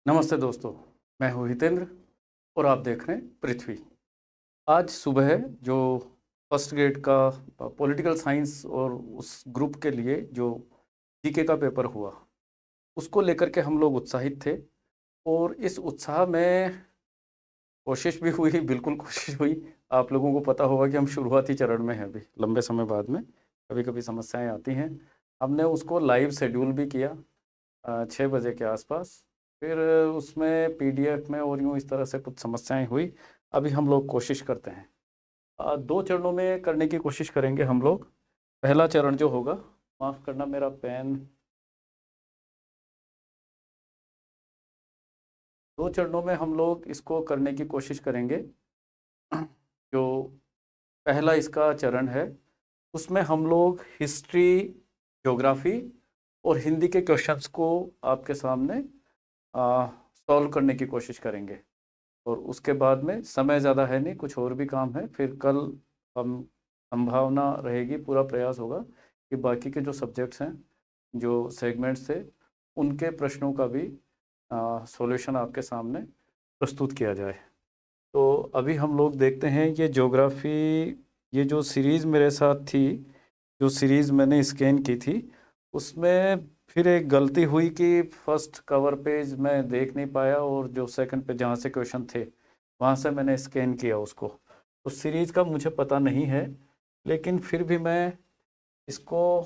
नमस्ते दोस्तों, मैं हूँ हितेंद्र और आप देख रहे हैं पृथ्वी। आज सुबह जो फर्स्ट ग्रेड का पॉलिटिकल साइंस और उस ग्रुप के लिए जो जीके का पेपर हुआ, उसको लेकर के हम लोग उत्साहित थे। और इस उत्साह में कोशिश भी हुई, बिल्कुल कोशिश हुई। आप लोगों को पता होगा कि हम शुरुआती चरण में हैं, अभी लंबे समय बाद में कभी कभी समस्याएं आती हैं। हमने उसको लाइव शेड्यूल भी किया 6 बजे के आसपास। फिर उसमें पीडीएफ में और यूँ इस तरह से कुछ समस्याएं हुई। अभी हम लोग कोशिश करते हैं 2 चरणों में करने की कोशिश करेंगे हम लोग। पहला चरण जो होगा, माफ़ करना मेरा पेन, 2 चरणों में हम लोग इसको करने की कोशिश करेंगे। जो पहला इसका चरण है, उसमें हम लोग हिस्ट्री, ज्योग्राफी और हिंदी के क्वेश्चंस को आपके सामने सॉल्व करने की कोशिश करेंगे। और उसके बाद में समय ज़्यादा है नहीं, कुछ और भी काम है। फिर कल हम संभावना रहेगी, पूरा प्रयास होगा कि बाकी के जो सब्जेक्ट्स हैं, जो सेगमेंट्स थे, उनके प्रश्नों का भी सॉल्यूशन आपके सामने प्रस्तुत किया जाए। तो अभी हम लोग देखते हैं ये ज्योग्राफी, ये जो सीरीज़ मेरे साथ थी, जो सीरीज़ मैंने स्कैन की थी, उसमें फिर एक गलती हुई कि फर्स्ट कवर पेज मैं देख नहीं पाया और जो सेकंड पे जहाँ से क्वेश्चन थे वहाँ से मैंने स्कैन किया उसको। तो सीरीज़ का मुझे पता नहीं है, लेकिन फिर भी मैं इसको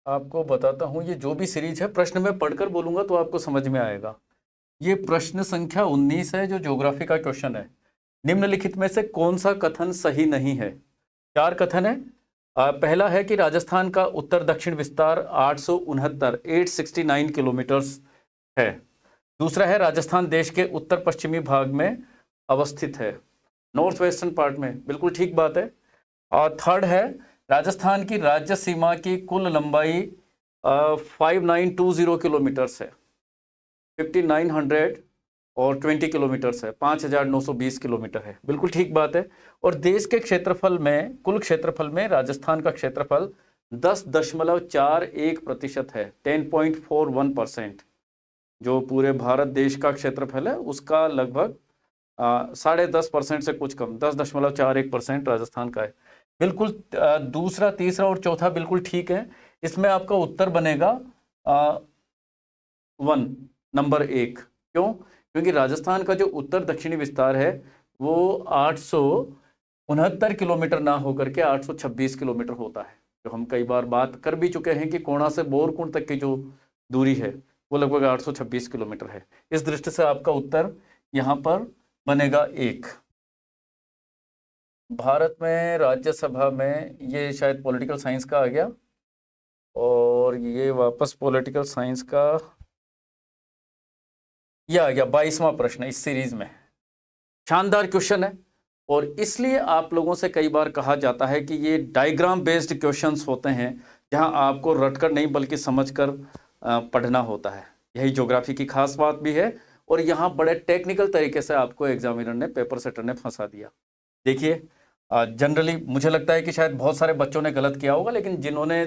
आपको बताता हूँ। ये जो भी सीरीज है, प्रश्न में पढ़कर बोलूँगा तो आपको समझ में आएगा। ये प्रश्न संख्या 19 है, जो ज्योग्राफी का क्वेश्चन है। निम्नलिखित में से कौन सा कथन सही नहीं है? 4 कथन है। पहला है कि राजस्थान का उत्तर दक्षिण विस्तार 869 किलोमीटर्स है। दूसरा है राजस्थान देश के उत्तर पश्चिमी भाग में अवस्थित है, नॉर्थ वेस्टर्न पार्ट में। बिल्कुल ठीक बात है। और थर्ड है राजस्थान की राज्य सीमा की कुल लंबाई 5920 किलोमीटर्स है, 5920 किलोमीटर्स है, 5920 किलोमीटर है। बिल्कुल ठीक बात है। और देश के क्षेत्रफल में, कुल क्षेत्रफल में राजस्थान का क्षेत्रफल 10.41% है, 10.41%। जो पूरे भारत देश का क्षेत्रफल है उसका लगभग 10.5% से कुछ कम, 10.41% राजस्थान का है। बिल्कुल। दूसरा, तीसरा और चौथा बिल्कुल ठीक है। इसमें आपका उत्तर बनेगा 1, नंबर 1। क्यों? क्योंकि राजस्थान का जो उत्तर दक्षिणी विस्तार है वो 869 किलोमीटर ना होकर के 826 किलोमीटर होता है। जो हम कई बार बात कर भी चुके हैं कि कोणा से बोरकुंड तक की जो दूरी है वो लगभग 826 किलोमीटर है। इस दृष्टि से आपका उत्तर यहाँ पर बनेगा 1। भारत में राज्यसभा में, ये शायद पॉलिटिकल साइंस का आ गया, और ये वापस पॉलिटिकल साइंस का ये आ गया 22वां प्रश्न इस सीरीज में। शानदार क्वेश्चन है, और इसलिए आप लोगों से कई बार कहा जाता है कि ये डायग्राम बेस्ड क्वेश्चंस होते हैं, जहां आपको रटकर नहीं बल्कि समझकर पढ़ना होता है। यही ज्योग्राफी की खास बात भी है। और यहाँ बड़े टेक्निकल तरीके से आपको एग्जामिनर ने, पेपर सेटर ने फंसा दिया। देखिए, जनरली मुझे लगता है कि शायद बहुत सारे बच्चों ने गलत किया होगा, लेकिन जिन्होंने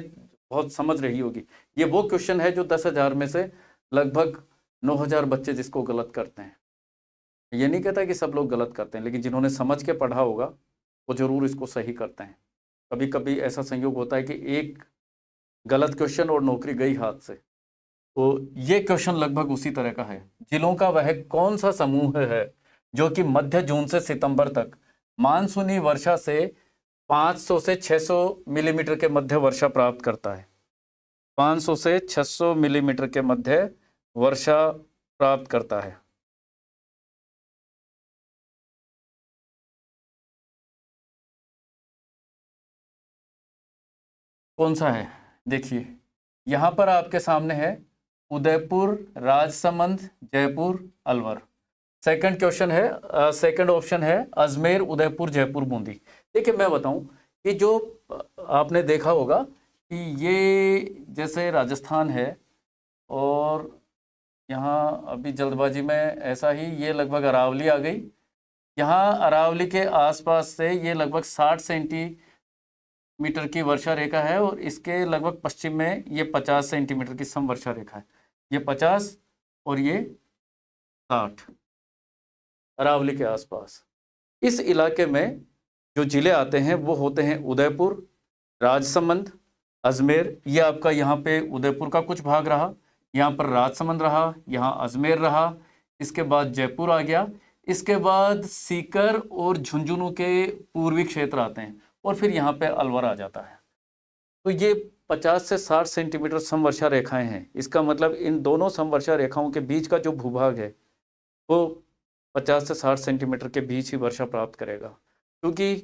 बहुत समझ रही होगी, ये वो क्वेश्चन है जो 10,000 में से लगभग 9,000 बच्चे जिसको गलत करते हैं। ये नहीं कहता कि सब लोग गलत करते हैं, लेकिन जिन्होंने समझ के पढ़ा होगा वो जरूर इसको सही करते हैं। कभी कभी ऐसा संयोग होता है कि एक गलत क्वेश्चन और नौकरी गई हाथ से। तो ये क्वेश्चन लगभग उसी तरह का है। जिलों का वह कौन सा समूह है जो कि मध्य जून से सितंबर तक मानसूनी वर्षा से 500 से 600 मिलीमीटर के मध्य वर्षा प्राप्त करता है? 500 से 600 मिलीमीटर के मध्य वर्षा प्राप्त करता है। कौन सा है? देखिए, यहाँ पर आपके सामने है उदयपुर, राजसमंद, जयपुर, अलवर। सेकंड क्वेश्चन है, सेकंड ऑप्शन है अजमेर, उदयपुर, जयपुर, बूंदी। देखिए, मैं बताऊं कि जो आपने देखा होगा कि ये जैसे राजस्थान है, और यहाँ अभी जल्दबाजी में ऐसा ही ये लगभग अरावली आ गई। यहाँ अरावली के आसपास से ये लगभग 60 सेंटी मीटर की वर्षा रेखा है और इसके लगभग पश्चिम में ये 50 सेंटीमीटर की समवर्षा रेखा है। ये 50 और ये 60 अरावली के आसपास। इस इलाके में जो जिले आते हैं वो होते हैं उदयपुर, राजसमंद, अजमेर। ये आपका यहाँ पे उदयपुर का कुछ भाग रहा, यहाँ पर राजसमंद रहा, यहाँ अजमेर रहा, इसके बाद जयपुर आ गया, इसके बाद सीकर और झुंझुनू के पूर्वी क्षेत्र आते हैं और फिर यहाँ पे अलवर आ जाता है। तो ये 50 से 60 सेंटीमीटर समवर्षा रेखाएं हैं। इसका मतलब इन दोनों समवर्षा रेखाओं के बीच का जो भूभाग है वो 50 से 60 सेंटीमीटर के बीच ही वर्षा प्राप्त करेगा। क्योंकि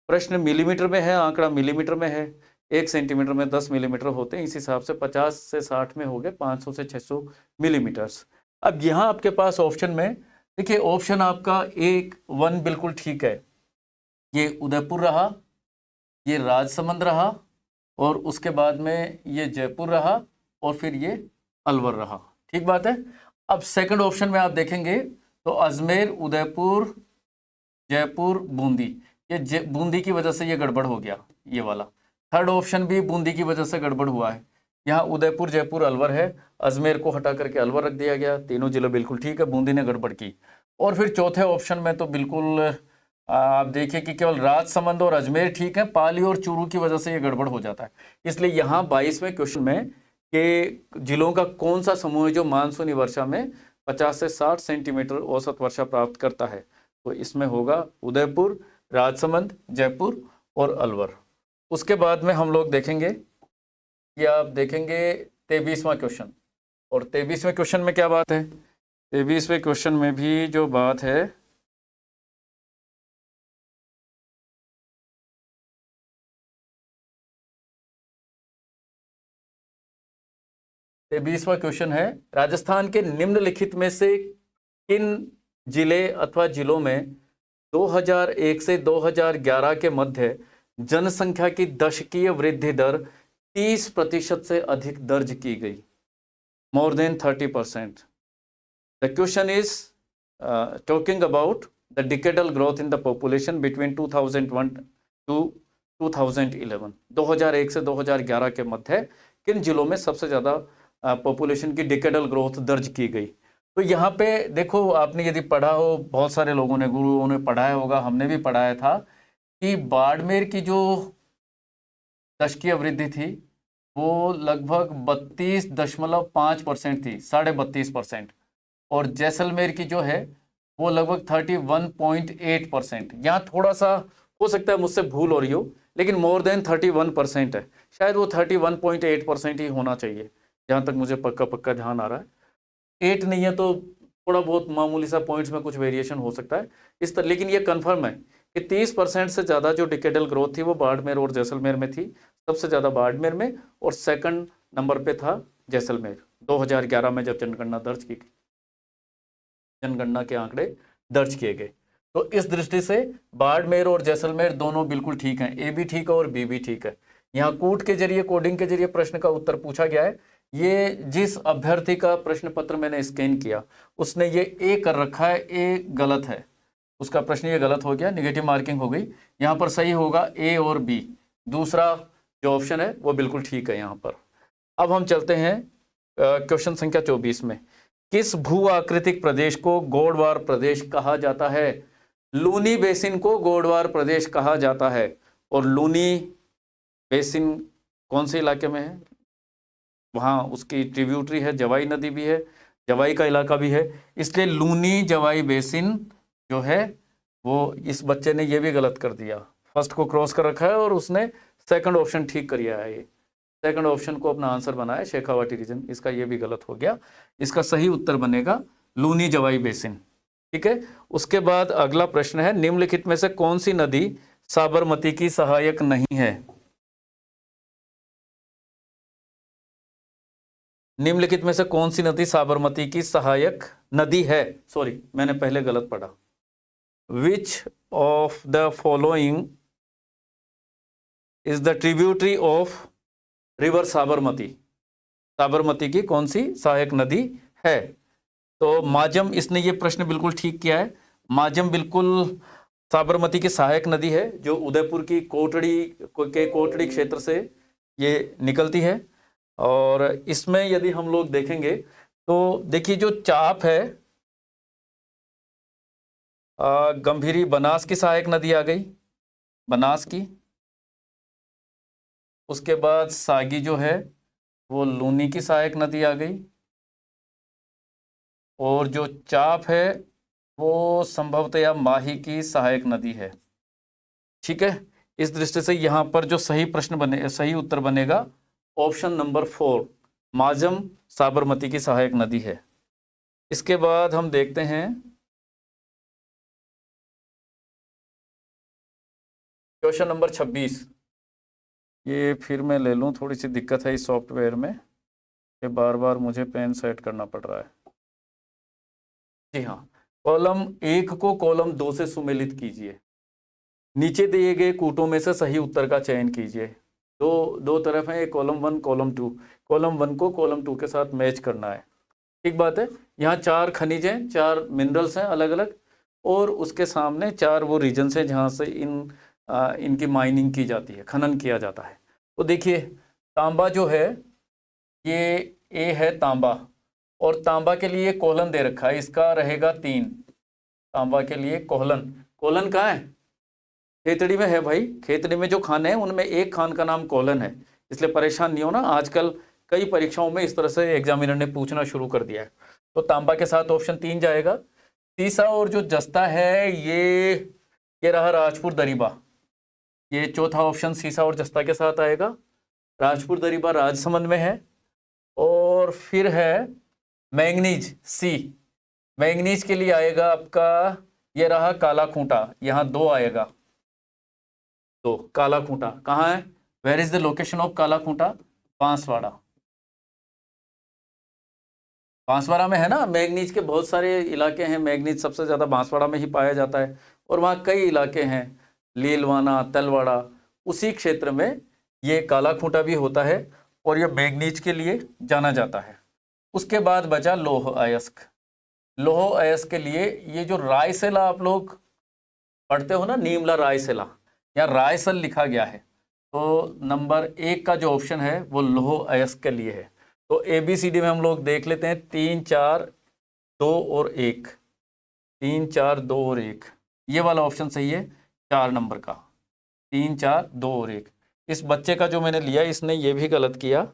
प्रश्न मिलीमीटर में है, आंकड़ा मिलीमीटर में है, 1 सेंटीमीटर में 10 मिलीमीटर होते हैं, इस हिसाब से 50 से 60 में हो गए 500 से 600 मिलीमीटर्स। अब यहाँ आपके पास ऑप्शन में देखिए, ऑप्शन आपका 1 बिल्कुल ठीक है। ये उदयपुर रहा, ये राजसमंद रहा और उसके बाद में ये जयपुर रहा और फिर ये अलवर रहा। ठीक बात है। अब सेकंड ऑप्शन में आप देखेंगे तो अजमेर, उदयपुर, जयपुर, बूंदी, ये बूंदी की वजह से ये गड़बड़ हो गया ये वाला। थर्ड ऑप्शन भी बूंदी की वजह से गड़बड़ हुआ है। यहाँ उदयपुर, जयपुर, अलवर है, अजमेर को हटा करके अलवर रख दिया गया। तीनों जिले बिल्कुल ठीक है, बूंदी ने गड़बड़ की। और फिर चौथे ऑप्शन में तो बिल्कुल आप देखिए कि केवल राजसमंद और अजमेर ठीक है, पाली और चूरू की वजह से ये गड़बड़ हो जाता है। इसलिए यहाँ 22वें क्वेश्चन में कि जिलों का कौन सा समूह है जो मानसूनी वर्षा में 50 से 60 सेंटीमीटर औसत वर्षा प्राप्त करता है, तो इसमें होगा उदयपुर, राजसमंद, जयपुर और अलवर। उसके बाद में हम लोग देखेंगे कि आप देखेंगे 23वां क्वेश्चन। और 23वें क्वेश्चन में क्या बात है? 23वें क्वेश्चन में भी जो बात है, ये 20वां क्वेश्चन है, राजस्थान के निम्नलिखित में से किन जिले अथवा जिलों में 2001 से 2011 के मध्य जनसंख्या की दशकीय वृद्धि दर 30% से अधिक दर्ज की गई? More than 30%। The question is talking about the decadal growth in the population between 2001 to 2011। 2001 से 2011 के मध्य किन जिलों में सबसे ज़्यादा पॉपुलेशन की डिकेडल ग्रोथ दर्ज की गई? तो यहाँ पे देखो, आपने यदि पढ़ा हो, बहुत सारे लोगों ने, गुरुओं ने पढ़ाया होगा, हमने भी पढ़ाया था कि बाड़मेर की जो दशकीय वृद्धि थी वो लगभग 32.5% थी, 32.5%। और जैसलमेर की जो है वो लगभग 31.8%। यहाँ थोड़ा सा हो सकता है मुझसे भूल हो रही हो, लेकिन मोर देन 31% है। शायद वो 31.8% ही होना चाहिए, जहाँ तक मुझे पक्का ध्यान आ रहा है। 8 नहीं है तो थोड़ा बहुत मामूली सा पॉइंट्स में कुछ वेरिएशन हो सकता है इस तरह, लेकिन ये कंफर्म है कि 30% से ज़्यादा जो डिकेडल ग्रोथ थी वो बाड़मेर और जैसलमेर में थी। सबसे ज़्यादा बाड़मेर में और सेकंड नंबर पे था जैसलमेर। 2011 में जब जनगणना दर्ज की, जनगणना के आंकड़े दर्ज किए गए, तो इस दृष्टि से बाड़मेर और जैसलमेर दोनों बिल्कुल ठीक हैं। ए भी ठीक है और बी भी ठीक है। यहाँ कूट के जरिए, कोडिंग के जरिए प्रश्न का उत्तर पूछा गया है। ये जिस अभ्यर्थी का प्रश्न पत्र मैंने स्कैन किया उसने ये ए कर रखा है, ए गलत है, उसका प्रश्न ये गलत हो गया, नेगेटिव मार्किंग हो गई। यहाँ पर सही होगा ए और बी। दूसरा जो ऑप्शन है वो बिल्कुल ठीक है यहाँ पर। अब हम चलते हैं क्वेश्चन संख्या 24 में। किस भू आकृतिक प्रदेश को गोडवार प्रदेश कहा जाता है? लूनी बेसिन को गोडवार प्रदेश कहा जाता है। और लूनी बेसिन कौन से इलाके में है? वहाँ उसकी ट्रिब्यूटरी है, जवाई नदी भी है, जवाई का इलाका भी है, इसलिए लूनी जवाई बेसिन जो है वो, इस बच्चे ने ये भी गलत कर दिया, फर्स्ट को क्रॉस कर रखा है और उसने सेकंड ऑप्शन ठीक कर दिया है। ये सेकंड ऑप्शन को अपना आंसर बनाया, शेखावाटी रीजन, इसका ये भी गलत हो गया। इसका सही उत्तर बनेगा लूनी जवाई बेसिन। ठीक है। उसके बाद अगला प्रश्न है, निम्नलिखित में से कौन सी नदी साबरमती की सहायक नहीं है? निम्नलिखित में से कौन सी नदी साबरमती की सहायक नदी है? सॉरी, मैंने पहले गलत पढ़ा। Which of the following is the tributary of river Sabarmati? Sabarmati की कौन सी सहायक नदी है? तो माजम, इसने ये प्रश्न बिल्कुल ठीक किया है। माजम बिल्कुल साबरमती की सहायक नदी है जो उदयपुर की कोटड़ी क्षेत्र से ये निकलती है। और इसमें यदि हम लोग देखेंगे तो देखिए जो चाप है, गंभीरी बनास की सहायक नदी आ गई, बनास की। उसके बाद सागी जो है वो लूनी की सहायक नदी आ गई। और जो चाप है वो संभवतया माही की सहायक नदी है। ठीक है, इस दृष्टि से यहां पर जो सही उत्तर बनेगा ऑप्शन नंबर 4, माजम साबरमती की सहायक नदी है। इसके बाद हम देखते हैं क्वेश्चन नंबर 26। ये फिर मैं ले लूं, थोड़ी सी दिक्कत है इस सॉफ्टवेयर में कि बार बार मुझे पेन सेट करना पड़ रहा है। जी हाँ, कॉलम 1 को कॉलम 2 से सुमेलित कीजिए। नीचे दिए गए कूटों में से सही उत्तर का चयन कीजिए। दो दो तरफ है, एक कॉलम 1 कॉलम 2। कॉलम 1 को कॉलम 2 के साथ मैच करना है। ठीक बात है। यहाँ 4 खनिज हैं, 4 मिनरल्स हैं अलग अलग, और उसके सामने 4 वो रीजन्स हैं जहाँ से इनकी माइनिंग की जाती है, खनन किया जाता है। तो देखिए तांबा जो है ये ए है तांबा, और तांबा के लिए कोलन दे रखा है, इसका रहेगा 3। तांबा के लिए कोलन, कोलन कहाँ है? खेतड़ी में है भाई। खेतड़ी में जो खान है उनमें एक खान का नाम कोलन है, इसलिए परेशान नहीं होना। आजकल कई परीक्षाओं में इस तरह से एग्जामिनर ने पूछना शुरू कर दिया है। तो तांबा के साथ ऑप्शन 3 जाएगा। तीसरा और जो जस्ता है ये रहा राजपुर दरीबा। ये चौथा ऑप्शन सीसा और जस्ता के साथ आएगा। राजपुर दरीबा राजसमंद में है। और फिर है मैंगनीज सी। मैंगनीज के लिए आएगा आपका, ये रहा काला खूंटा, यहाँ 2 आएगा। तो काला खूंटा कहाँ है? Where is the location of Kala Khunta? Banswara. Banswara में है ना। मैंगनीज के बहुत सारे इलाके हैं, मैंगनीज सबसे ज़्यादा बांसवाड़ा में ही पाया जाता है। और वहाँ कई इलाके हैं, लीलवाना, तलवाड़ा, उसी क्षेत्र में ये काला खूंटा भी होता है और ये मैंगनीज के लिए जाना जाता है। उसके बाद बचा लौह अयस्क। लौह अयस्क के लिए ये जो रायसेला आप लोग पढ़ते हो ना, नीमला रायसेला, या रायसल लिखा गया है, तो नंबर 1 का जो ऑप्शन है वो लौह अयस्क के लिए है। तो ABCD में हम लोग देख लेते हैं, 3 4 2 और 1। 3 4 2 और 1, ये वाला ऑप्शन सही है 4 नंबर का। 3 4 2 और 1। इस बच्चे का जो मैंने लिया इसने ये भी गलत किया,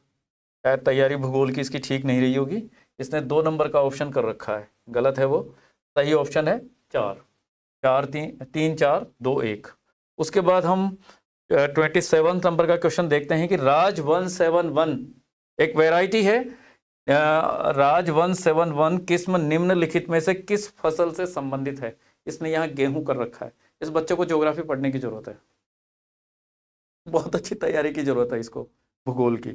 शायद तैयारी भूगोल की इसकी ठीक नहीं रही होगी। इसने 2 नंबर का ऑप्शन कर रखा है, गलत है वो। सही ऑप्शन है 4 4 3 4 2 1। उसके बाद हम 27 नंबर का क्वेश्चन देखते हैं कि राज 171 एक वैरायटी है। राज 171 किस्म निम्नलिखित में से किस फसल से संबंधित है? इसने यहाँ गेहूं कर रखा है। इस बच्चे को ज्योग्राफी पढ़ने की जरूरत है, बहुत अच्छी तैयारी की जरूरत है इसको भूगोल की।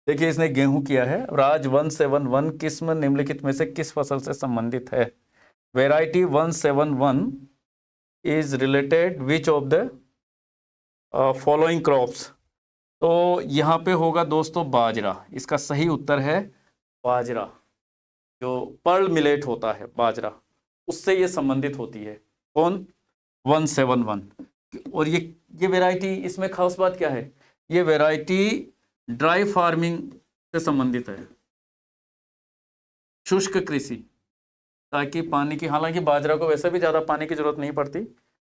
देखिए इसने गेहूं किया है। राज 171 किस्म निम्नलिखित में से किस फसल से संबंधित है? Variety 171 is related which of the following crops? तो यहाँ पे होगा दोस्तों बाजरा। इसका सही उत्तर है बाजरा। जो पर्ल मिलेट होता है बाजरा, उससे ये संबंधित होती है। कौन? 171। और ये वैरायटी, इसमें खास बात क्या है, ये वैरायटी ड्राई फार्मिंग से संबंधित है, शुष्क कृषि, ताकि पानी की, हालांकि बाजरा को वैसे भी ज़्यादा पानी की जरूरत नहीं पड़ती,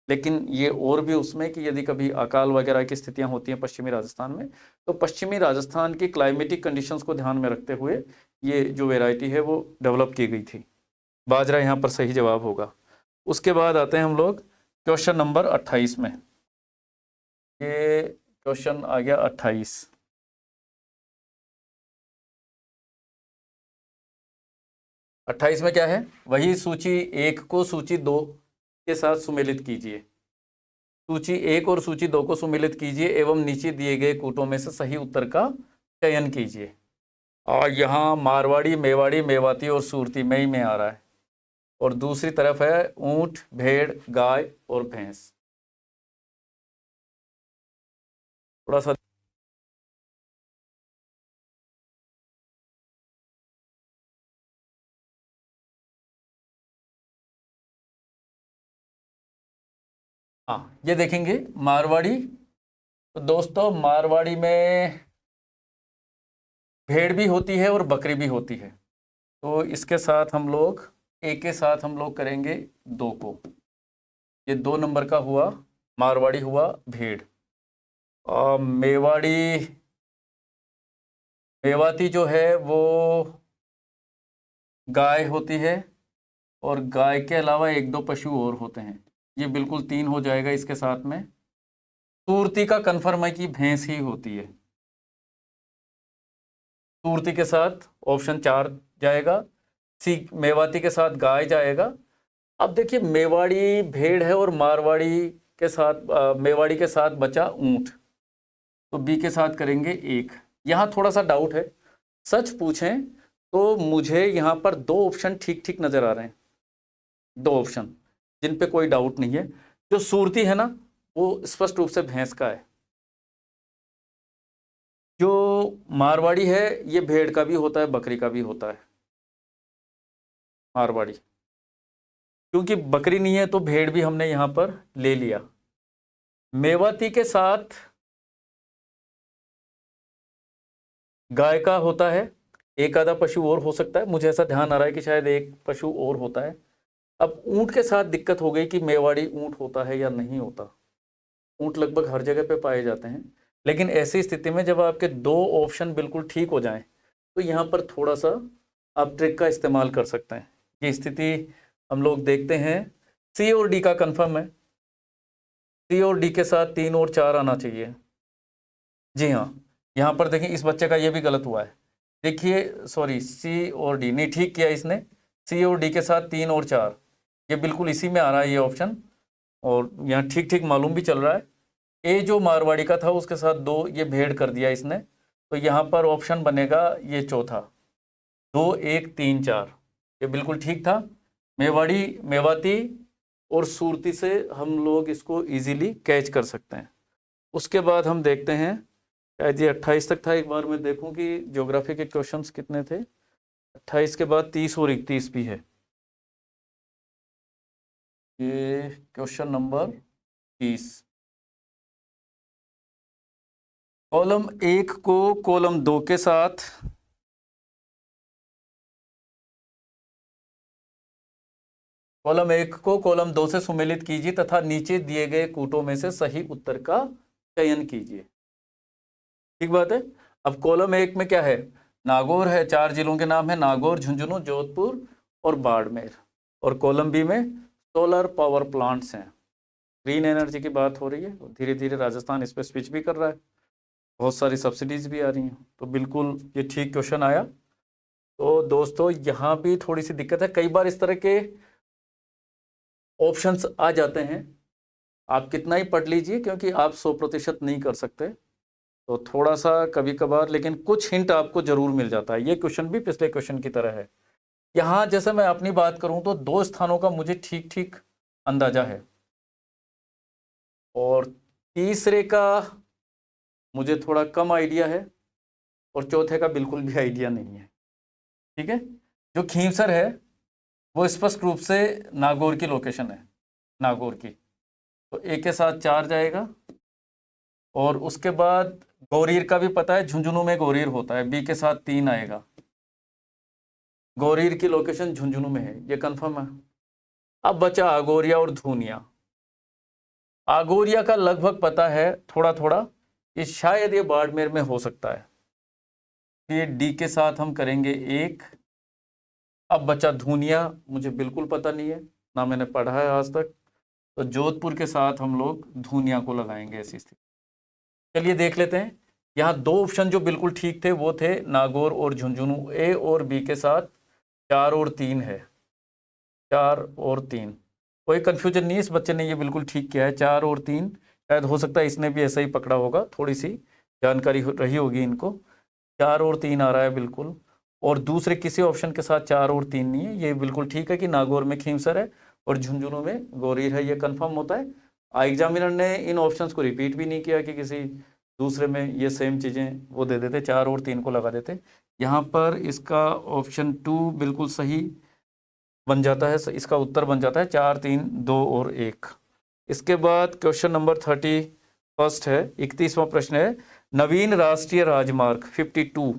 लेकिन ये और भी उसमें कि यदि कभी अकाल वगैरह की स्थितियां होती हैं पश्चिमी राजस्थान में, तो पश्चिमी राजस्थान की क्लाइमेटिक कंडीशंस को ध्यान में रखते हुए ये जो वैरायटी है वो डेवलप की गई थी। बाजरा यहाँ पर सही जवाब होगा। उसके बाद आते हैं हम लोग क्वेश्चन नंबर 28 में। ये क्वेश्चन आ गया 28। 28 में क्या है? वही सूची 1 को सूची 2 के साथ सुमेलित कीजिए। सूची 1 और सूची 2 को सुमेलित कीजिए एवं नीचे दिए गए कूटों में से सही उत्तर का चयन कीजिए। और यहाँ मारवाड़ी, मेवाड़ी, मेवाती और सूरती मई में आ रहा है, और दूसरी तरफ है ऊंट, भेड़, गाय और भैंस। थोड़ा सा हाँ, ये देखेंगे मारवाड़ी। तो दोस्तों मारवाड़ी में भेड़ भी होती है और बकरी भी होती है, तो इसके साथ हम लोग एक के साथ हम लोग करेंगे 2 को। ये 2 नंबर का हुआ, मारवाड़ी हुआ भेड़। और मेवाती जो है वो गाय होती है, और गाय के अलावा 1-2 पशु और होते हैं। ये बिल्कुल 3 हो जाएगा इसके साथ में। सूरती का कन्फर्म है कि भैंस ही होती है। सूरती के साथ ऑप्शन 4 जाएगा। सी मेवाती के साथ गाय जाएगा। अब देखिए मेवाड़ी भेड़ है और मारवाड़ी के साथ मेवाड़ी के साथ बचा ऊंट, तो बी के साथ करेंगे 1। यहाँ थोड़ा सा डाउट है, सच पूछें तो मुझे यहाँ पर 2 ऑप्शन ठीक ठीक नजर आ रहे हैं, 2 ऑप्शन जिन पे कोई डाउट नहीं है। जो सूरती है ना वो स्पष्ट रूप से भैंस का है। जो मारवाड़ी है ये भेड़ का भी होता है, बकरी का भी होता है। मारवाड़ी, क्योंकि बकरी नहीं है तो भेड़ भी हमने यहाँ पर ले लिया। मेवाती के साथ गाय का होता है, एक आधा पशु और हो सकता है, मुझे ऐसा ध्यान आ रहा है कि शायद एक पशु और होता है। अब ऊंट के साथ दिक्कत हो गई कि मेवाड़ी ऊंट होता है या नहीं होता। ऊंट लगभग हर जगह पे पाए जाते हैं, लेकिन ऐसी स्थिति में जब आपके 2 ऑप्शन बिल्कुल ठीक हो जाएं तो यहाँ पर थोड़ा सा आप ट्रिक का इस्तेमाल कर सकते हैं। ये स्थिति हम लोग देखते हैं। सी और डी का कंफर्म है। सी और डी के साथ 3 और 4 आना चाहिए। जी हाँ, यहाँ पर देखें इस बच्चे का ये भी गलत हुआ है। देखिए सॉरी, सी और डी नहीं ठीक किया इसने। सी और डी के साथ 3 और 4, ये बिल्कुल इसी में आ रहा है ये ऑप्शन, और यहाँ ठीक ठीक मालूम भी चल रहा है। ए जो मारवाड़ी का था उसके साथ 2 ये भेड़ कर दिया इसने, तो यहाँ पर ऑप्शन बनेगा ये चौथा, 2 1 3 4, ये बिल्कुल ठीक था। मेवाड़ी मेवाती और सूरती से हम लोग इसको इजीली कैच कर सकते हैं। उसके बाद हम देखते हैं, शायद ये 28 तक था। एक बार मैं देखूं कि ज्योग्राफी के क्वेश्चंस कितने थे। 28 के बाद 30 और 31 भी है। ये क्वेश्चन नंबर 30, कॉलम 1 को कॉलम 2 के साथ कॉलम 1 को कॉलम 2 से सुमेलित कीजिए तथा नीचे दिए गए कूटों में से सही उत्तर का चयन कीजिए। ठीक बात है। अब कॉलम 1 में क्या है, नागौर है, 4 जिलों के नाम है, नागौर, झुंझुनू, जोधपुर और बाड़मेर। और कॉलम बी में सोलर पावर प्लांट्स हैं, ग्रीन एनर्जी की बात हो रही है। धीरे धीरे राजस्थान इस पर स्विच भी कर रहा है, बहुत सारी सब्सिडीज भी आ रही हैं, तो बिल्कुल ये ठीक क्वेश्चन आया। तो दोस्तों यहाँ भी थोड़ी सी दिक्कत है, कई बार इस तरह के ऑप्शंस आ जाते हैं। आप कितना ही पढ़ लीजिए, क्योंकि आप 100% नहीं कर सकते, तो थोड़ा सा कभी कभार, लेकिन कुछ हिंट आपको जरूर मिल जाता है। ये क्वेश्चन भी पिछले क्वेश्चन की तरह है। यहाँ जैसे मैं अपनी बात करूं तो 2 स्थानों का मुझे ठीक ठीक अंदाजा है, और तीसरे का मुझे थोड़ा कम आइडिया है, और चौथे का बिल्कुल भी आइडिया नहीं है। ठीक है, जो खींवसर है वो स्पष्ट रूप से नागौर की लोकेशन है, नागौर की, तो एक के साथ 4 जाएगा। और उसके बाद गौरीर का भी पता है, झुंझुनू में गौरीर होता है, बी के साथ 3 आएगा। गौरीर की लोकेशन झुंझुनू में है, ये कंफर्म है। अब बचा आगोरिया और धूनिया। आगोरिया का लगभग पता है थोड़ा थोड़ा, ये शायद ये बाड़मेर में हो सकता है, ये डी के साथ हम करेंगे 1। अब बचा धूनिया, मुझे बिल्कुल पता नहीं है, ना मैंने पढ़ा है आज तक, तो जोधपुर के साथ हम लोग धूनिया को लगाएंगे ऐसी स्थिति। चलिए देख लेते हैं। यहाँ 2 ऑप्शन जो बिल्कुल ठीक थे वो थे नागौर और झुंझुनू। ए और बी के साथ 4 और 3 है, 4 और 3, कोई कंफ्यूजन नहीं है, इस बच्चे ने ये बिल्कुल ठीक किया है, 4 और 3। शायद हो सकता है इसने भी ऐसा ही पकड़ा होगा, थोड़ी सी जानकारी रही होगी इनको। 4 और 3 आ रहा है बिल्कुल, और दूसरे किसी ऑप्शन के साथ 4 और 3 नहीं है। ये बिल्कुल ठीक है कि नागौर में खींवसर है और झुंझुनू में गौरीर है, ये कंफर्म होता है। एग्जामिनर ने इन ऑप्शंस को रिपीट भी नहीं किया कि किसी दूसरे में ये सेम चीज़ें वो दे देते, 4 और 3 को लगा देते। यहाँ पर इसका ऑप्शन 2 बिल्कुल सही बन जाता है, इसका उत्तर बन जाता है 4 3 2 और 1। इसके बाद क्वेश्चन नंबर 31 है, 31वां प्रश्न है, नवीन राष्ट्रीय राजमार्ग 52,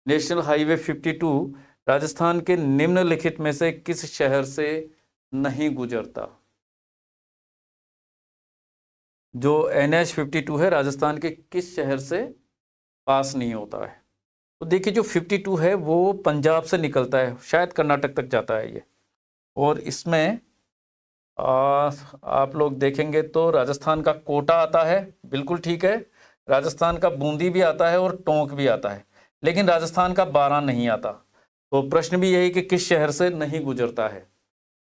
नेशनल हाईवे 52 राजस्थान के निम्नलिखित में से किस शहर से नहीं गुजरता? जो NH 52 है राजस्थान के किस शहर से पास नहीं होता है? तो देखिए जो 52 है वो पंजाब से निकलता है, शायद कर्नाटक तक जाता है ये, और इसमें आप लोग देखेंगे तो राजस्थान का कोटा आता है, बिल्कुल ठीक है, राजस्थान का बूंदी भी आता है और टोंक भी आता है, लेकिन राजस्थान का बारां नहीं आता। तो प्रश्न भी यही कि किस शहर से नहीं गुजरता है।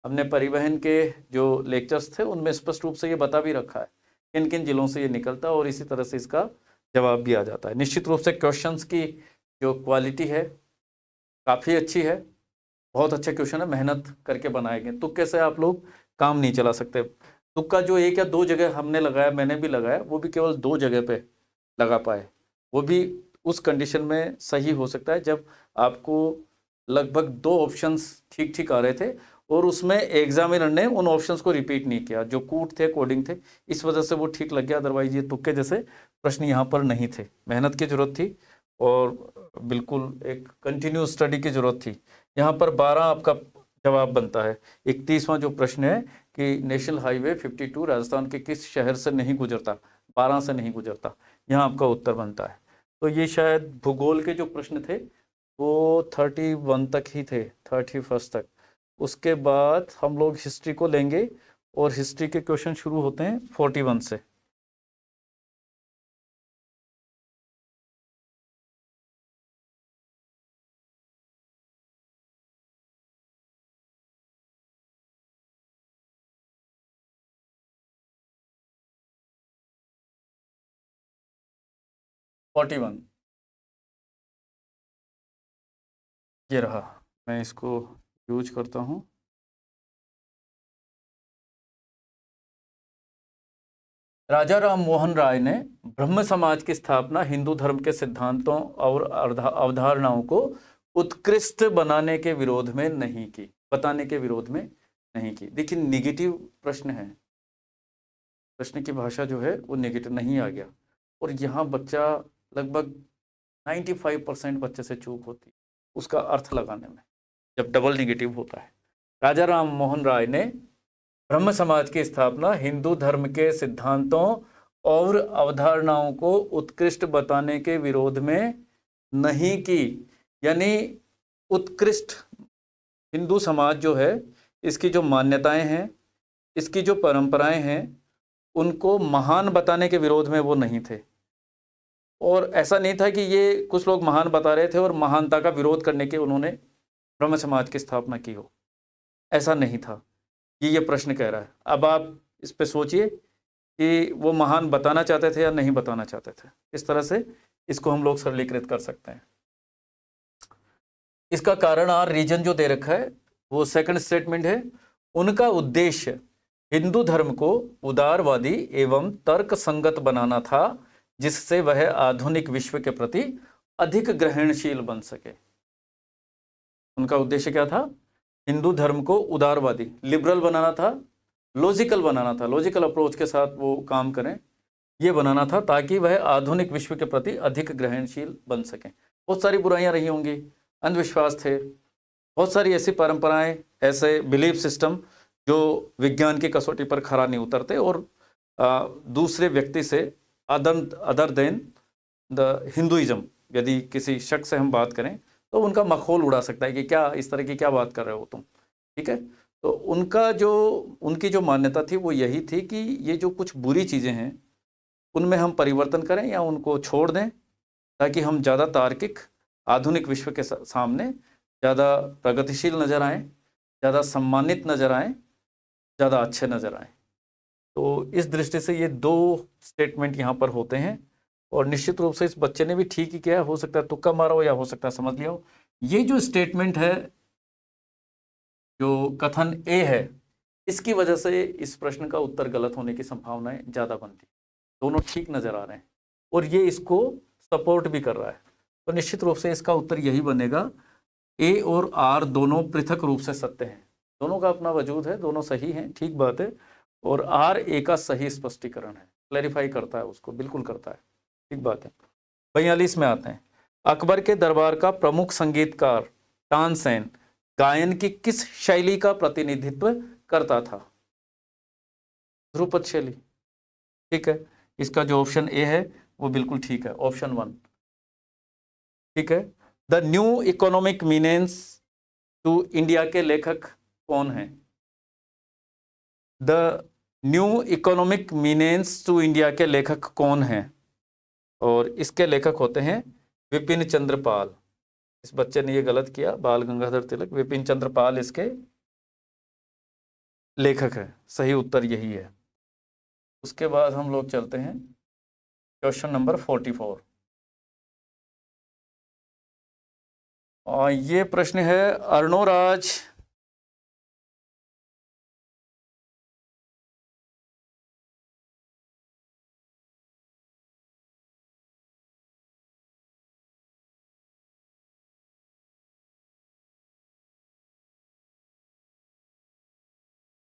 हमने परिवहन के जो लेक्चर्स थे उनमें स्पष्ट रूप से ये बता भी रखा है किन किन जिलों से ये निकलता है, और इसी तरह से इसका जवाब भी आ जाता है। निश्चित रूप से क्वेश्चंस की जो क्वालिटी है काफ़ी अच्छी है, बहुत अच्छे क्वेश्चन है, मेहनत करके बनाए गए। तुक्के से आप लोग काम नहीं चला सकते। तुक्का जो 1 या 2 जगह हमने लगाया, मैंने भी लगाया, वो भी केवल 2 जगह पे लगा पाए, वो भी उस कंडीशन में सही हो सकता है जब आपको लगभग 2 ऑप्शंस ठीक ठीक आ रहे थे और उसमें एग्जामिनर ने उन ऑप्शंस को रिपीट नहीं किया जो कूट थे, कोडिंग थे, इस वजह से वो ठीक लग गया। अदरवाइज ये तुक्के जैसे प्रश्न यहाँ पर नहीं थे। मेहनत की जरूरत थी और बिल्कुल एक कंटिन्यूस स्टडी की जरूरत थी। यहाँ पर 12 आपका जवाब बनता है। 31वां जो प्रश्न है कि नेशनल हाईवे 52 राजस्थान के किस शहर से नहीं गुजरता? 12 से नहीं गुजरता, यहाँ आपका उत्तर बनता है। तो ये शायद भूगोल के जो प्रश्न थे वो 31 तक ही थे, 31 तक। उसके बाद हम लोग हिस्ट्री को लेंगे और हिस्ट्री के क्वेश्चन शुरू होते हैं 41 से। ये रहा, मैं इसको यूज करता हूँ। राजा राम मोहन राय ने ब्रह्म समाज की स्थापना हिंदू धर्म के सिद्धांतों और अवधारणाओं को उत्कृष्ट बनाने के विरोध में नहीं की, बताने के विरोध में नहीं की। देखिए निगेटिव प्रश्न है, प्रश्न की भाषा जो है वो नेगेटिव नहीं आ गया, और यहाँ बच्चा लगभग 95% बच्चे से चूक होती उसका अर्थ लगाने में जब डबल निगेटिव होता है। राजा राम मोहन राय ने ब्रह्म समाज की स्थापना हिंदू धर्म के सिद्धांतों और अवधारणाओं को उत्कृष्ट बताने के विरोध में नहीं की। यानी उत्कृष्ट हिंदू समाज जो है, इसकी जो मान्यताएं हैं, इसकी जो परंपराएं हैं, उनको महान बताने के विरोध में वो नहीं थे। और ऐसा नहीं था कि ये कुछ लोग महान बता रहे थे और महानता का विरोध करने के उन्होंने ब्रह्म समाज की स्थापना की हो, ऐसा नहीं था। ये प्रश्न कह रहा है। अब आप इस पे सोचिए कि वो महान बताना चाहते थे या नहीं बताना चाहते थे। इस तरह से इसको हम लोग सरलीकृत कर सकते हैं। इसका कारण और रीजन जो दे रखा है वो सेकंड स्टेटमेंट है। उनका उद्देश्य हिंदू धर्म को उदारवादी एवं तर्क संगत बनाना था, जिससे वह आधुनिक विश्व के प्रति अधिक ग्रहणशील बन सके। उनका उद्देश्य क्या था? हिंदू धर्म को उदारवादी, लिबरल बनाना था, लॉजिकल बनाना था, लॉजिकल अप्रोच के साथ वो काम करें, ये बनाना था ताकि वह आधुनिक विश्व के प्रति अधिक ग्रहणशील बन सकें। बहुत सारी बुराइयां रही होंगी, अंधविश्वास थे, बहुत सारी ऐसी परंपराएं, ऐसे बिलीफ सिस्टम जो विज्ञान की कसौटी पर खरा नहीं उतरते और दूसरे व्यक्ति से अदर देन द हिंदुइज्म, यदि किसी शख्स से हम बात करें तो उनका मखौल उड़ा सकता है कि क्या इस तरह की क्या बात कर रहे हो तुम, ठीक है। तो उनकी जो मान्यता थी वो यही थी कि ये जो कुछ बुरी चीज़ें हैं उनमें हम परिवर्तन करें या उनको छोड़ दें, ताकि हम ज़्यादा तार्किक आधुनिक विश्व के सामने ज़्यादा प्रगतिशील नज़र आएँ, ज़्यादा सम्मानित नज़र आएँ, ज़्यादा अच्छे नज़र आएँ। तो इस दृष्टि से ये 2 स्टेटमेंट यहाँ पर होते हैं, और निश्चित रूप से इस बच्चे ने भी ठीक ही किया। हो सकता है तुक्का मारा हो या हो सकता है समझ लिया हो। ये जो स्टेटमेंट है, जो कथन ए है, इसकी वजह से इस प्रश्न का उत्तर गलत होने की संभावनाएं ज़्यादा बनती। दोनों ठीक नज़र आ रहे हैं और ये इसको सपोर्ट भी कर रहा है, तो निश्चित रूप से इसका उत्तर यही बनेगा। ए और आर दोनों पृथक रूप से सत्य हैं, दोनों का अपना वजूद है, दोनों सही हैं, ठीक बात है। और आर ए का सही स्पष्टीकरण है, क्लैरिफाई करता है उसको, बिल्कुल करता है। ठीक बात है। 42 में आते हैं। अकबर के दरबार का प्रमुख संगीतकार तानसेन गायन की किस शैली का प्रतिनिधित्व करता था? ध्रुपद शैली। ठीक है, इसका जो ऑप्शन ए है वो बिल्कुल ठीक है, ऑप्शन 1। ठीक है। The new economic menace to India के लेखक कौन हैं? The new economic menace to India के लेखक कौन हैं? और इसके लेखक होते हैं विपिन चंद्र पाल। इस बच्चे ने ये गलत किया, बाल गंगाधर तिलक, विपिन चंद्र पाल इसके लेखक है। सही उत्तर यही है। उसके बाद हम लोग चलते हैं क्वेश्चन नंबर 44। और ये प्रश्न है अर्णोराज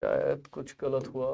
शायद कुछ गलत हुआ।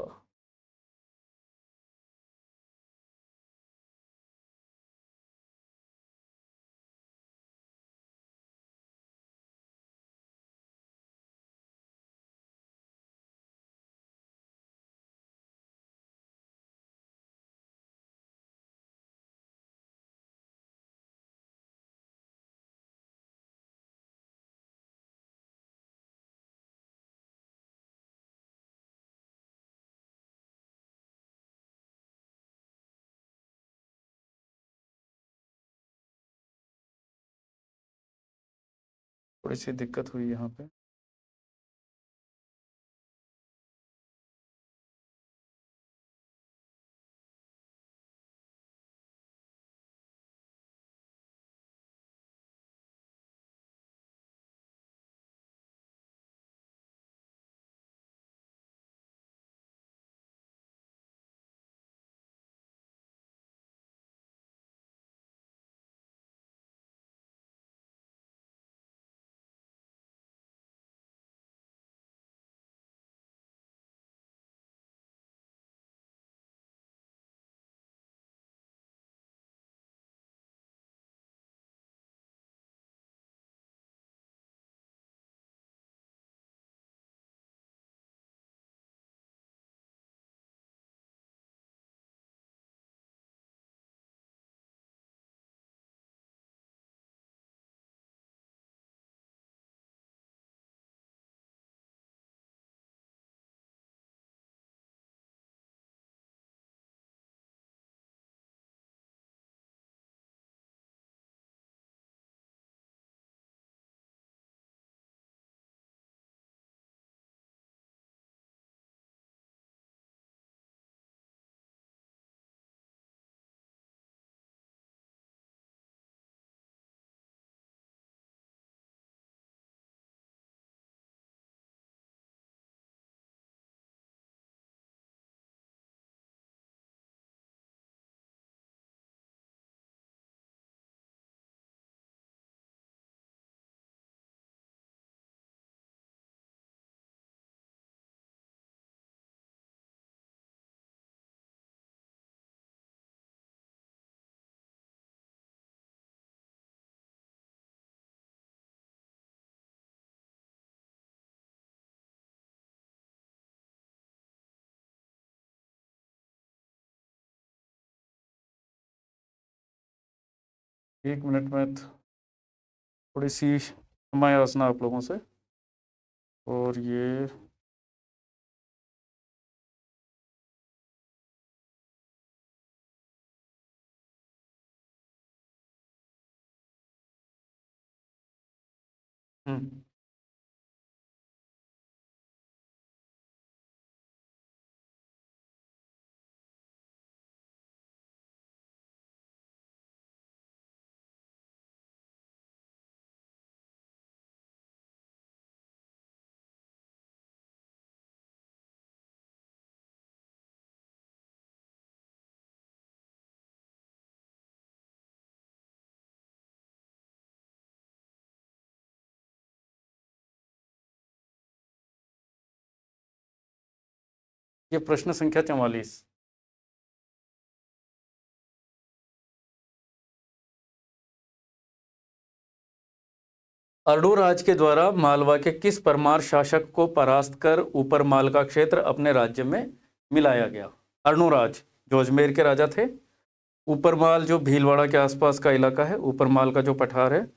थोड़ी सी दिक्कत हुई यहाँ पे। एक मिनट में थोड़ी सी समय याचना आप लोगों से। और ये हम्म ये प्रश्न संख्या 44। अर्णोराज के द्वारा मालवा के किस परमार शासक को परास्त कर ऊपर माल का क्षेत्र अपने राज्य में मिलाया गया? अर्णोराज जो अजमेर के राजा थे, ऊपर माल जो भीलवाड़ा के आसपास का इलाका है, ऊपर माल का जो पठार है,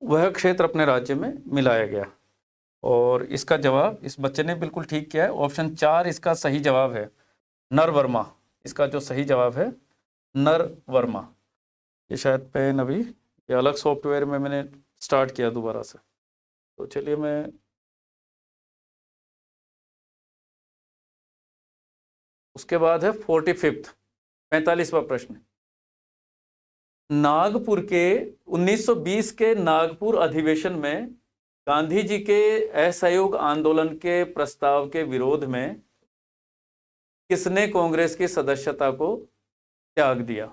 वह क्षेत्र अपने राज्य में मिलाया गया। और इसका जवाब इस बच्चे ने बिल्कुल ठीक किया है, ऑप्शन 4 इसका सही जवाब है, नरवर्मा। इसका जो सही जवाब है नरवर्मा। ये शायद पेन अभी ये अलग सॉफ्टवेयर में मैंने स्टार्ट किया दोबारा से, तो चलिए मैं उसके बाद है 45वां प्रश्न। नागपुर के 1920 के नागपुर अधिवेशन में गांधी जी के असहयोग आंदोलन के प्रस्ताव के विरोध में किसने कांग्रेस की सदस्यता को त्याग दिया?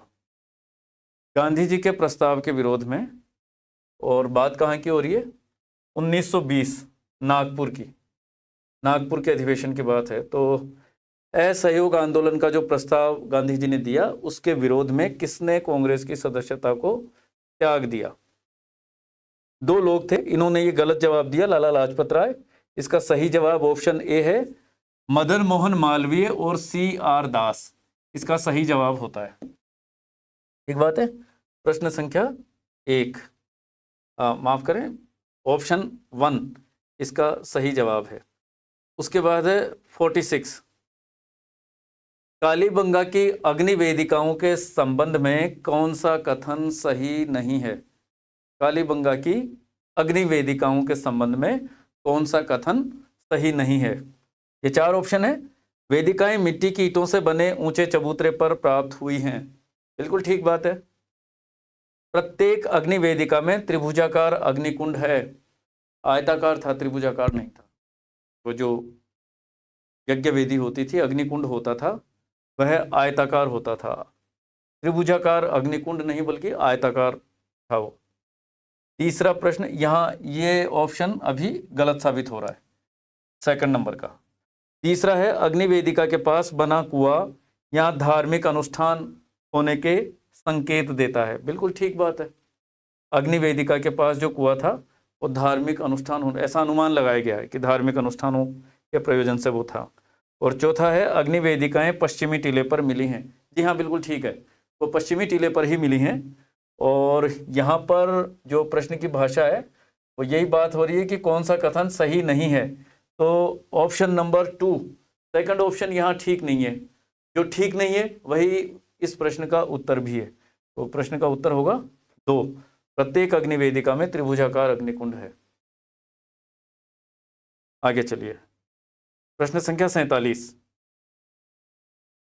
गांधी जी के प्रस्ताव के विरोध में, और बात कहाँ की हो रही है? 1920 नागपुर की, नागपुर के अधिवेशन की बात है। तो असहयोग आंदोलन का जो प्रस्ताव गांधी जी ने दिया, उसके विरोध में किसने कांग्रेस की सदस्यता को त्याग दिया? 2 लोग थे, इन्होंने ये गलत जवाब दिया, लाला लाजपत राय। इसका सही जवाब ऑप्शन ए है, मदन मोहन मालवीय और CR दास। इसका सही जवाब होता है। ठीक बात है। प्रश्न संख्या 1, माफ करें, ऑप्शन 1 इसका सही जवाब है। उसके बाद है 46, कालीबंगा की अग्नि वेदिकाओं के संबंध में कौन सा कथन सही नहीं है? कालीबंगा की अग्नि वेदिकाओं के संबंध में कौन सा कथन सही नहीं है? ये 4 ऑप्शन है। वेदिकाएं मिट्टी की ईंटों से बने ऊंचे चबूतरे पर प्राप्त हुई हैं। बिल्कुल ठीक बात है। प्रत्येक अग्नि वेदिका में त्रिभुजाकार अग्निकुंड है। आयताकार था, त्रिभुजाकार नहीं था। तो जो यज्ञ वेदी होती थी, अग्निकुंड होता था, वह आयताकार होता था। त्रिभुजाकार अग्निकुंड नहीं बल्कि आयताकार था वो। तीसरा प्रश्न, यहाँ ये ऑप्शन अभी गलत साबित हो रहा है, सेकंड नंबर का। तीसरा है, अग्नि वेदिका के पास बना कुआं यहाँ धार्मिक अनुष्ठान होने के संकेत देता है। बिल्कुल ठीक बात है। अग्नि वेदिका के पास जो कुआं था वो धार्मिक अनुष्ठान हो, ऐसा अनुमान लगाया गया है कि धार्मिक अनुष्ठानों के प्रयोजन से वो था। और चौथा है, अग्नि वेदिकाएं पश्चिमी टीले पर मिली हैं। जी हाँ, बिल्कुल ठीक है, वो पश्चिमी टीले पर ही मिली हैं। और यहाँ पर जो प्रश्न की भाषा है वो यही बात हो रही है कि कौन सा कथन सही नहीं है। तो ऑप्शन नंबर 2, सेकंड ऑप्शन यहाँ ठीक नहीं है। जो ठीक नहीं है वही इस प्रश्न का उत्तर भी है। तो प्रश्न का उत्तर होगा 2, प्रत्येक अग्नि वेदिका में त्रिभुजाकार अग्निकुंड है। आगे चलिए, प्रश्न संख्या 47,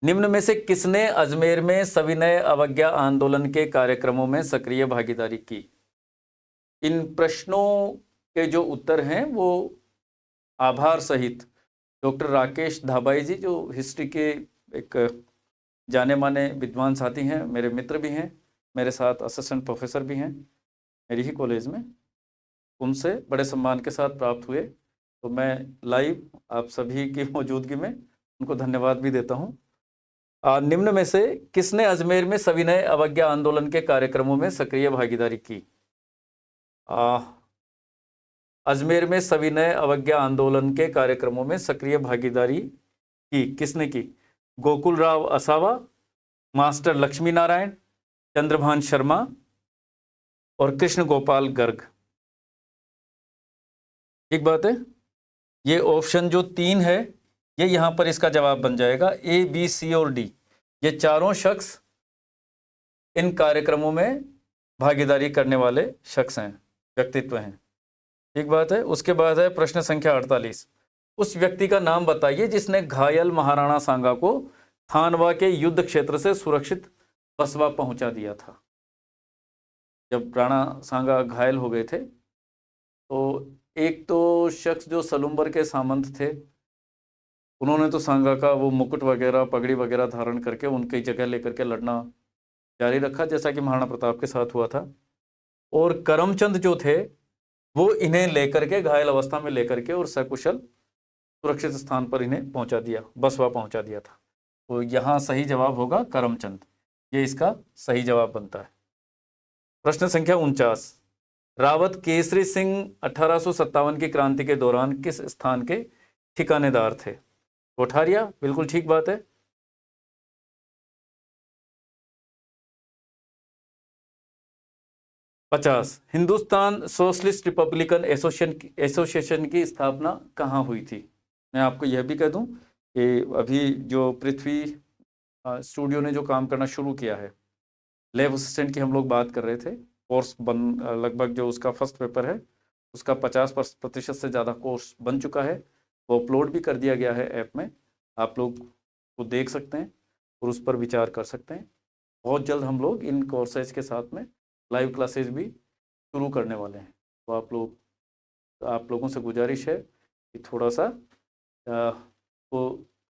निम्न में से किसने अजमेर में सविनय अवज्ञा आंदोलन के कार्यक्रमों में सक्रिय भागीदारी की? इन प्रश्नों के जो उत्तर हैं वो आभार सहित डॉक्टर राकेश धाबाई जी, जो हिस्ट्री के एक जाने माने विद्वान साथी हैं, मेरे मित्र भी हैं, मेरे साथ असिस्टेंट प्रोफेसर भी हैं मेरी ही कॉलेज में, उनसे बड़े सम्मान के साथ प्राप्त हुए। तो मैं लाइव आप सभी की मौजूदगी में उनको धन्यवाद भी देता हूँ। निम्न में से किसने अजमेर में सविनय अवज्ञा आंदोलन के कार्यक्रमों में सक्रिय भागीदारी की? अजमेर में सविनय अवज्ञा आंदोलन के कार्यक्रमों में सक्रिय भागीदारी की किसने की? गोकुल राव असावा, मास्टर लक्ष्मी नारायण, चंद्रभान शर्मा और कृष्ण गोपाल गर्ग। ठीक बात है। ये ऑप्शन जो 3 है ये यहाँ पर इसका जवाब बन जाएगा। A, B, C और D, ये चारों शख्स इन कार्यक्रमों में भागीदारी करने वाले शख्स हैं, व्यक्तित्व हैं। ठीक बात है। उसके बाद है प्रश्न संख्या 48, उस व्यक्ति का नाम बताइए जिसने घायल महाराणा सांगा को थानवा के युद्ध क्षेत्र से सुरक्षित बसवा पहुंचा दिया था। जब राणा सांगा घायल हो गए थे तो एक तो शख्स जो सलुम्बर के सामंत थे, उन्होंने तो सांगा का वो मुकुट वगैरह, पगड़ी वगैरह धारण करके उनकी जगह लेकर के लड़ना जारी रखा, जैसा कि महाराणा प्रताप के साथ हुआ था। और करमचंद जो थे वो इन्हें लेकर के घायल अवस्था में लेकर के और सकुशल सुरक्षित स्थान पर इन्हें पहुंचा दिया, बसवा पहुंचा दिया था। तो यहाँ सही जवाब होगा करमचंद, ये इसका सही जवाब बनता है। प्रश्न संख्या 49, रावत केसरी सिंह 1857 की क्रांति के दौरान किस स्थान के ठिकानेदार थे? कोठारिया, बिल्कुल ठीक बात है। 50, हिंदुस्तान सोशलिस्ट रिपब्लिकन एसोसिएशन की स्थापना कहाँ हुई थी? मैं आपको यह भी कह दूं कि अभी जो पृथ्वी स्टूडियो ने जो काम करना शुरू किया है, लैब असिस्टेंट की हम लोग बात कर रहे थे, कोर्स बन लगभग जो उसका फर्स्ट पेपर है उसका 50% से ज़्यादा कोर्स बन चुका है, वो अपलोड भी कर दिया गया है ऐप में, आप लोग को देख सकते हैं और उस पर विचार कर सकते हैं। बहुत जल्द हम लोग इन कोर्सेज के साथ में लाइव क्लासेज भी शुरू करने वाले हैं। तो आप लोगों से गुजारिश है कि थोड़ा सा तो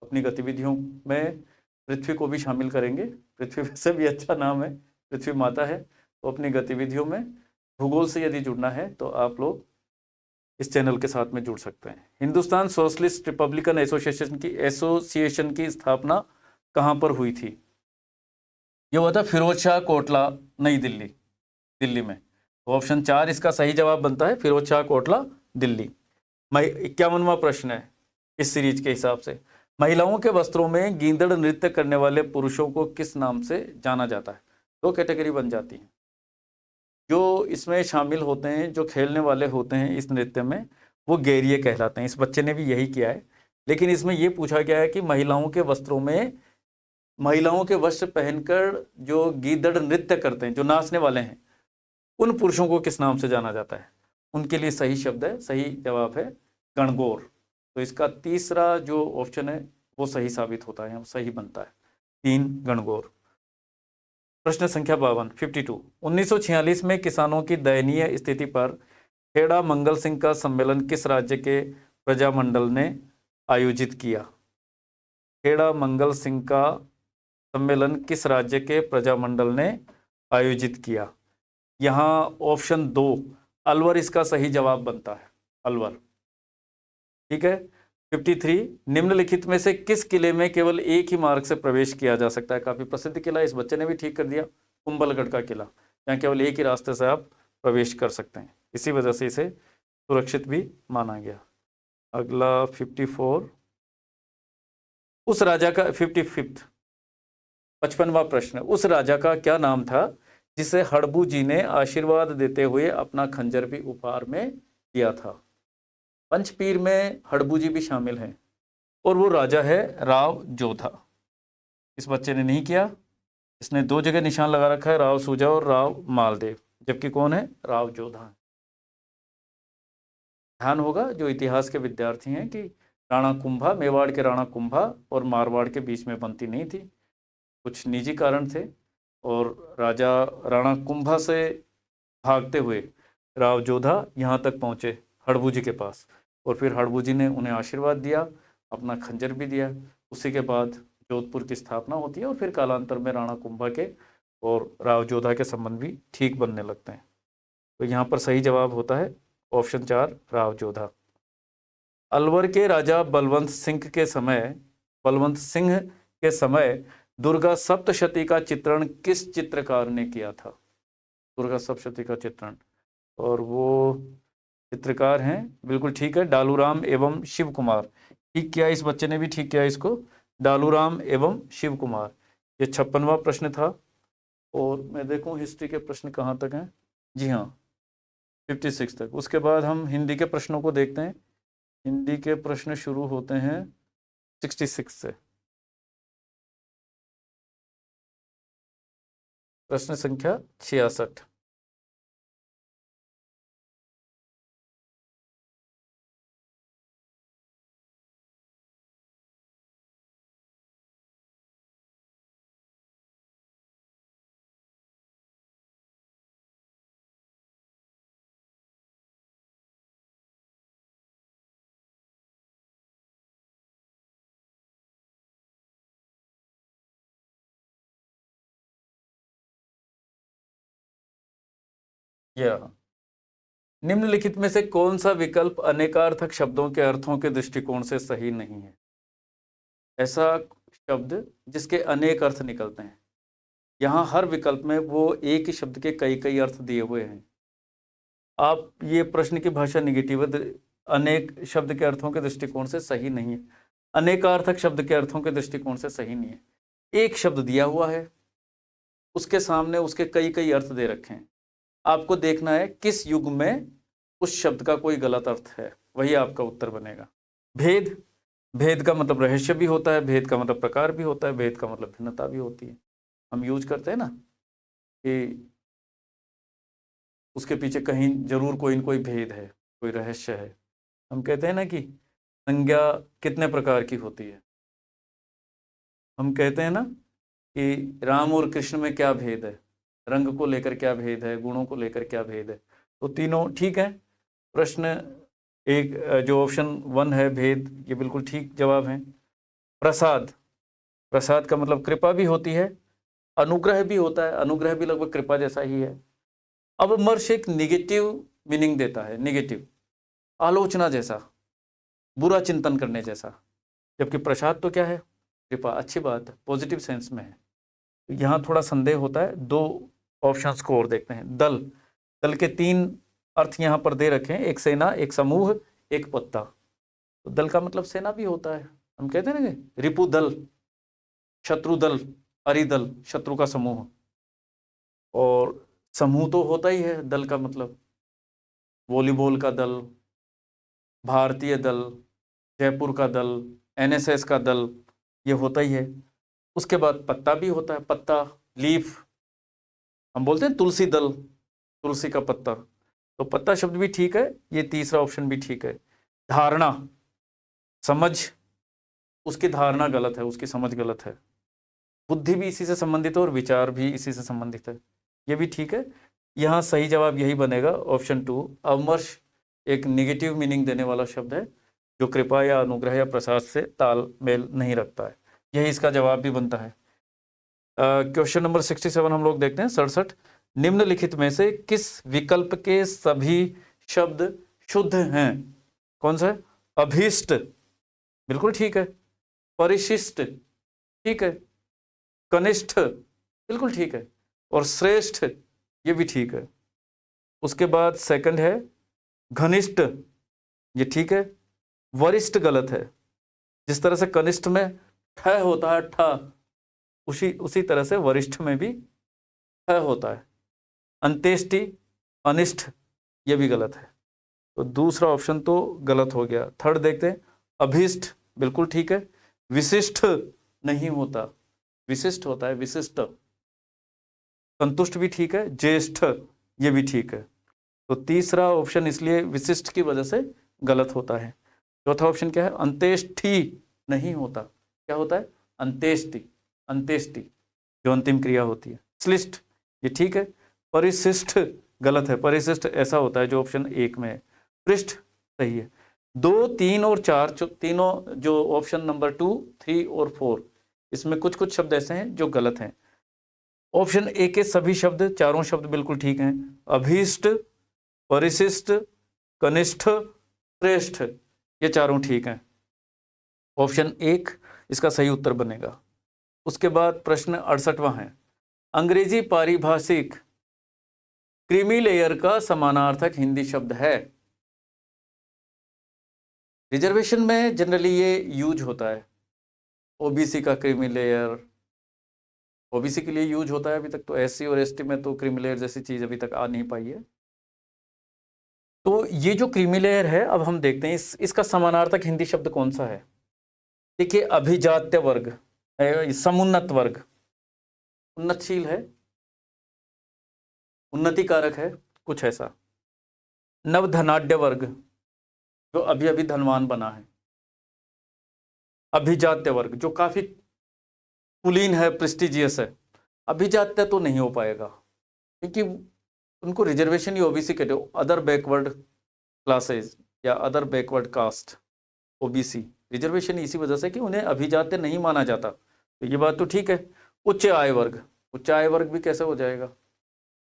अपनी गतिविधियों में पृथ्वी को भी शामिल करेंगे। पृथ्वी वैसे भी अच्छा नाम है, पृथ्वी माता है, तो अपनी गतिविधियों में भूगोल से यदि जुड़ना है तो आप लोग इस चैनल के साथ में जुड़ सकते हैं। हिंदुस्तान सोशलिस्ट रिपब्लिकन एसोसिएशन की स्थापना कहाँ पर हुई थी? ये हुआ था फिरोज शाह कोटला, नई दिल्ली, दिल्ली में। तो ऑप्शन 4 इसका सही जवाब बनता है, फिरोज शाह कोटला, दिल्ली। 51वां प्रश्न है इस सीरीज के हिसाब से, महिलाओं के वस्त्रों में गींदड़ नृत्य करने वाले पुरुषों को किस नाम से जाना जाता है? दो कैटेगरी बन जाती है। जो इसमें शामिल होते हैं, जो खेलने वाले होते हैं इस नृत्य में, वो गैरिये कहलाते हैं। इस बच्चे ने भी यही किया है, लेकिन इसमें यह पूछा गया है कि महिलाओं के वस्त्रों में, महिलाओं के वस्त्र पहनकर जो गीदड़ नृत्य करते हैं, जो नाचने वाले हैं, उन पुरुषों को किस नाम से जाना जाता है? उनके लिए सही शब्द है, सही जवाब है गणगौर। तो इसका तीसरा जो ऑप्शन है वो सही साबित होता है, सही बनता है, 3 गणगौर। प्रश्न संख्या 52, 1946 में किसानों की दयनीय स्थिति पर खेड़ा मंगल सिंह का सम्मेलन किस राज्य के प्रजामंडल ने आयोजित किया? खेड़ा मंगल सिंह का सम्मेलन किस राज्य के प्रजामंडल ने आयोजित किया? यहाँ ऑप्शन 2 अलवर इसका सही जवाब बनता है, अलवर। ठीक है। 53, निम्नलिखित में से किस किले में केवल एक ही मार्ग से प्रवेश किया जा सकता है? काफी प्रसिद्ध किला, इस बच्चे ने भी ठीक कर दिया, कुंभलगढ़ का किला, यहाँ केवल एक ही रास्ते से आप प्रवेश कर सकते हैं, इसी वजह से इसे सुरक्षित भी माना गया। अगला 54, उस राजा का 55, 55वां प्रश्न, उस राजा का क्या नाम था जिसे हड़बू जी ने आशीर्वाद देते हुए अपना खंजर भी उपहार में दिया था? पंचपीर में हड़बू जी भी शामिल हैं और वो राजा है राव जोधा। इस बच्चे ने नहीं किया, इसने 2 जगह निशान लगा रखा है, राव सूजा और राव मालदेव, जबकि कौन है? राव जोधा। ध्यान होगा जो इतिहास के विद्यार्थी हैं कि राणा कुंभा, मेवाड़ के राणा कुंभा और मारवाड़ के बीच में बनती नहीं थी, कुछ निजी कारण थे, और राजा राणा कुंभा से भागते हुए राव जोधा यहाँ तक पहुँचे हड़बू जी के पास, और फिर हड़बू जी ने उन्हें आशीर्वाद दिया, अपना खंजर भी दिया। उसी के बाद जोधपुर की स्थापना होती है और फिर कालांतर में राणा कुंभा के और राव जोधा के संबंध भी ठीक बनने लगते हैं। तो यहाँ पर सही जवाब होता है ऑप्शन 4 राव जोधा। अलवर के राजा बलवंत सिंह के समय दुर्गा सप्तशती का चित्रण किस चित्रकार ने किया था? दुर्गा सप्तशती का चित्रण, और वो चित्रकार हैं, बिल्कुल ठीक है, डालूराम एवं शिव कुमार। ठीक किया, इस बच्चे ने भी ठीक किया इसको, डालूराम एवं शिव कुमार। ये 56वां प्रश्न था, और मैं देखूं हिस्ट्री के प्रश्न कहाँ तक हैं। जी हाँ, 56 तक। उसके बाद हम हिंदी के प्रश्नों को देखते हैं। हिंदी के प्रश्न शुरू होते हैं 66 से। प्रश्न संख्या 66, या निम्नलिखित में से कौन सा विकल्प अनेकार्थक शब्दों के अर्थों के दृष्टिकोण से सही नहीं है? ऐसा शब्द जिसके अनेक अर्थ निकलते हैं। यहाँ हर विकल्प में वो एक ही शब्द के कई कई अर्थ दिए हुए हैं। आप ये प्रश्न की भाषा निगेटिव है, अनेक शब्द के अर्थों के दृष्टिकोण से सही नहीं है, अनेकार्थक शब्द के अर्थों के दृष्टिकोण से सही नहीं है। एक शब्द दिया हुआ है, उसके सामने उसके कई कई अर्थ दे रखे हैं, आपको देखना है किस युग में उस शब्द का कोई गलत अर्थ है, वही आपका उत्तर बनेगा। भेद, भेद का मतलब रहस्य भी होता है, भेद का मतलब प्रकार भी होता है, भेद का मतलब भिन्नता भी होती है। हम यूज करते हैं ना कि उसके पीछे कहीं जरूर कोई न कोई भेद है, कोई रहस्य है। हम कहते हैं ना कि संज्ञा कितने प्रकार की होती है। हम कहते हैं ना कि राम और कृष्ण में क्या भेद है, रंग को लेकर क्या भेद है, गुणों को लेकर क्या भेद है। तो तीनों ठीक है। प्रश्न एक जो ऑप्शन 1 है भेद, ये बिल्कुल ठीक जवाब है। प्रसाद, प्रसाद का मतलब कृपा भी होती है, अनुग्रह भी होता है, अनुग्रह भी लगभग कृपा जैसा ही है। अवमर्श एक निगेटिव मीनिंग देता है, निगेटिव, आलोचना जैसा, बुरा चिंतन करने जैसा। जबकि प्रसाद तो क्या है, कृपा, अच्छी बात है, पॉजिटिव सेंस में है। यहाँ थोड़ा संदेह होता है। दो ऑप्शंस को और देखते हैं। दल, दल के 3 अर्थ यहाँ पर दे रखे हैं, एक सेना, एक समूह, एक पत्ता। तो दल का मतलब सेना भी होता है। हम कहते हैं ना कि रिपु दल, शत्रु दल, अरिदल, शत्रु का समूह। और समूह तो होता ही है दल का मतलब, वॉलीबॉल का दल, भारतीय दल, जयपुर का दल, एनएसएस का दल, ये होता ही है। उसके बाद पत्ता भी होता है, पत्ता, लीफ, हम बोलते हैं तुलसी दल, तुलसी का पत्ता। तो पत्ता शब्द भी ठीक है, ये तीसरा ऑप्शन भी ठीक है। धारणा, समझ, उसकी धारणा गलत है, उसकी समझ गलत है। बुद्धि भी इसी से संबंधित है और विचार भी इसी से संबंधित है, ये भी ठीक है। यहाँ सही जवाब यही बनेगा, ऑप्शन 2। अवमर्श एक निगेटिव मीनिंग देने वाला शब्द है जो कृपा या अनुग्रह या प्रसाद से तालमेल नहीं रखता है, यही इसका जवाब भी बनता है। क्वेश्चन नंबर 67 हम लोग देखते हैं, 67। निम्नलिखित में से किस विकल्प के सभी शब्द शुद्ध हैं? कौन सा है? अभीष्ट, बिल्कुल ठीक है। परिशिष्ट, ठीक है। कनिष्ठ, बिल्कुल ठीक है। और श्रेष्ठ, ये भी ठीक है। उसके बाद सेकंड है घनिष्ठ, ये ठीक है। वरिष्ठ गलत है। जिस तरह से कनिष्ठ में ठ होता है, ठ, उसी तरह से वरिष्ठ में भी ठ होता है। अंत्येष्टि, अनिष्ठ, ये भी गलत है। तो दूसरा ऑप्शन तो गलत हो गया। थर्ड देखते हैं, अभीष्ट, बिल्कुल ठीक है। विशिष्ट नहीं होता, विशिष्ट होता है, विशिष्ट। संतुष्ट भी ठीक है, ज्येष्ठ, ये भी ठीक है। तो तीसरा ऑप्शन इसलिए विशिष्ट की वजह से गलत होता है। चौथा ऑप्शन क्या है? अंत्येष्टि नहीं होता। क्या होता है? अंत्येष्टि, अंत्येष्टि जो अंतिम क्रिया होती है। श्लिष्ट, ये ठीक है। परिशिष्ट गलत है, परिशिष्ट ऐसा होता है जो ऑप्शन 1 में है। पृष्ठ सही है। 2, 3 और 4 तीनों जो ऑप्शन नंबर 2, 3 और 4, इसमें कुछ कुछ शब्द ऐसे हैं जो गलत हैं। ऑप्शन ए के सभी शब्द, चारों शब्द बिल्कुल ठीक हैं। अभीष्ट, परिशिष्ट, कनिष्ठ, श्रेष्ठ, ये चारों ठीक हैं। ऑप्शन 1 इसका सही उत्तर बनेगा। उसके बाद प्रश्न 68वां है, अंग्रेजी पारिभाषिक क्रीमी लेयर का समानार्थक हिंदी शब्द है। रिजर्वेशन में जनरली ये यूज होता है। ओबीसी का क्रीमी लेयर, ओबीसी के लिए यूज होता है अभी तक। तो एससी और एसटी में तो क्रीमी लेयर जैसी चीज अभी तक आ नहीं पाई है। तो ये जो क्रीमी लेयर है, अब हम देखते हैं इसका समानार्थक हिंदी शब्द कौन सा है। देखिए, अभिजात्य वर्ग, समुन्नत वर्ग, उन्नतशील है, उन्नति कारक है, कुछ ऐसा। नवधनाढ्य वर्ग, जो अभी अभी धनवान बना है। अभिजात्य वर्ग, जो काफी कुलीन है, प्रेस्टिजियस है। अभिजात्य तो नहीं हो पाएगा क्योंकि उनको रिजर्वेशन ही ओबीसी कहते हो, अदर बैकवर्ड क्लासेस या other backward caste, OBC. Reservation इसी वजह से कि उन्हें अभिजात्य नहीं माना जाता। तो ये बात तो ठीक है। उच्च आय वर्ग, उच्च आय वर्ग भी कैसे हो जाएगा?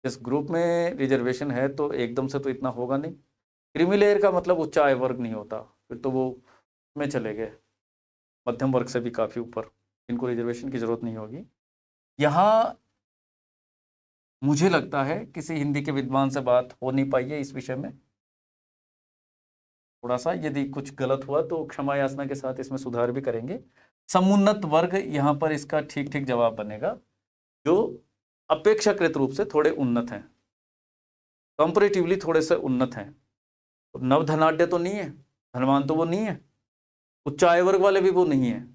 जिस ग्रुप में रिजर्वेशन है तो एकदम से तो इतना होगा नहीं। क्रीमी लेयर का मतलब उच्च आय वर्ग नहीं होता, फिर तो वो में चले गए, मध्यम वर्ग से भी काफ़ी ऊपर, इनको रिजर्वेशन की ज़रूरत नहीं होगी। यहाँ मुझे लगता है किसी हिंदी के विद्वान से बात हो नहीं पाई है इस विषय में। थोड़ा सा यदि कुछ गलत हुआ तो क्षमा याचना के साथ इसमें सुधार भी करेंगे। समुन्नत वर्ग यहाँ पर इसका ठीक ठीक जवाब बनेगा, जो अपेक्षाकृत रूप से थोड़े उन्नत हैं, कंपैरेटिवली थोड़े से उन्नत हैं। तो नवधनाढ्य तो नहीं है, धनवान तो वो नहीं है, उच्च आय वर्ग वाले भी वो नहीं है,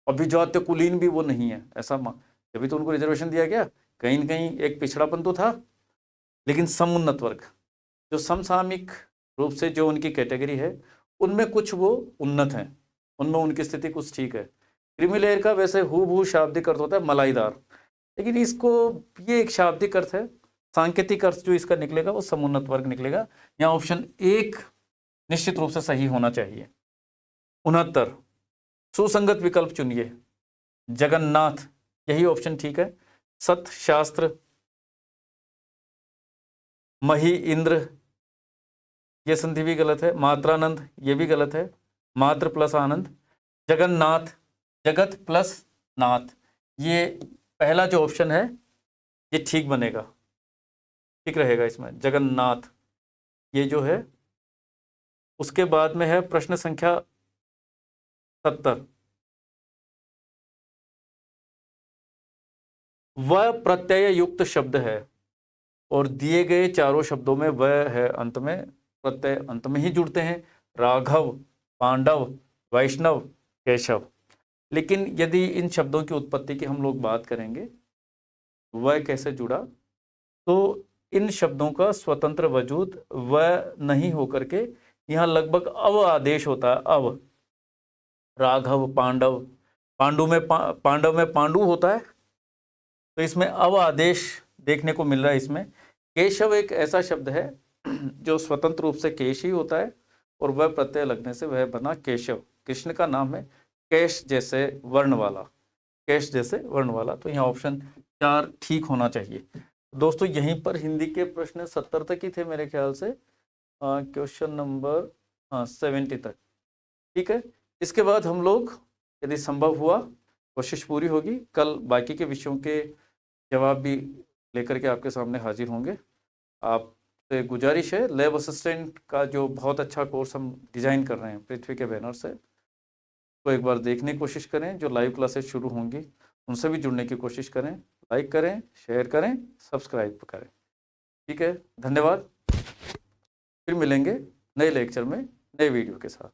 अभिजात्य कुलीन भी वो नहीं है, ऐसा तभी तो उनको रिजर्वेशन दिया गया। कहीं न कहीं एक पिछड़ापन तो था, लेकिन समुन्नत वर्ग जो समसामयिक रूप से जो उनकी कैटेगरी है उनमें कुछ वो उन्नत हैं, उनमें उनकी स्थिति कुछ ठीक है। क्रीमी लेयर का वैसे हूबहू शाब्दिक अर्थ होता है मलाईदार, लेकिन इसको ये एक शाब्दिक अर्थ है, सांकेतिक अर्थ जो इसका निकलेगा वो समुन्नत वर्ग निकलेगा। यहाँ ऑप्शन 1 निश्चित रूप से सही होना चाहिए। 69 सुसंगत विकल्प चुनिए, जगन्नाथ यही ऑप्शन ठीक है। सत शास्त्र, मही इंद्र ये संधि भी गलत है, मात्रानंद ये भी गलत है, मात्र प्लस आनंद, जगन्नाथ जगत प्लस नाथ, ये पहला जो ऑप्शन है ये ठीक बनेगा, ठीक रहेगा इसमें जगन्नाथ ये जो है। उसके बाद में है प्रश्न संख्या 70, वह प्रत्यय युक्त शब्द है और दिए गए चारों शब्दों में वह है अंत में, प्रत्यय अंत में ही जुड़ते हैं, राघव, पांडव, वैष्णव, केशव। लेकिन यदि इन शब्दों की उत्पत्ति की हम लोग बात करेंगे वह कैसे जुड़ा, तो इन शब्दों का स्वतंत्र वजूद वह नहीं होकर के यहाँ लगभग अव आदेश होता है। अव, राघव, पांडव, पांडव में पांडु होता है, तो इसमें अव आदेश देखने को मिल रहा है इसमें। केशव एक ऐसा शब्द है जो स्वतंत्र रूप से केश ही होता है और वह प्रत्यय लगने से वह बना केशव। कृष्ण का नाम है केश जैसे वर्ण वाला, केश जैसे वर्ण वाला, तो यहाँ ऑप्शन 4 ठीक होना चाहिए। दोस्तों यहीं पर हिंदी के प्रश्न 70 तक ही थे मेरे ख्याल से, क्वेश्चन नंबर 70 तक, ठीक है। इसके बाद हम लोग यदि संभव हुआ, कोशिश पूरी होगी, कल बाकी के विषयों के जवाब भी लेकर के आपके सामने हाजिर होंगे। आपसे गुजारिश है, लैब असिस्टेंट का जो बहुत अच्छा कोर्स हम डिज़ाइन कर रहे हैं पृथ्वी के बैनर से, तो एक बार देखने की कोशिश करें। जो लाइव क्लासेस शुरू होंगी उनसे भी जुड़ने की कोशिश करें, लाइक करें, शेयर करें, सब्सक्राइब करें, ठीक है। धन्यवाद, फिर मिलेंगे नए लेक्चर में नए वीडियो के साथ।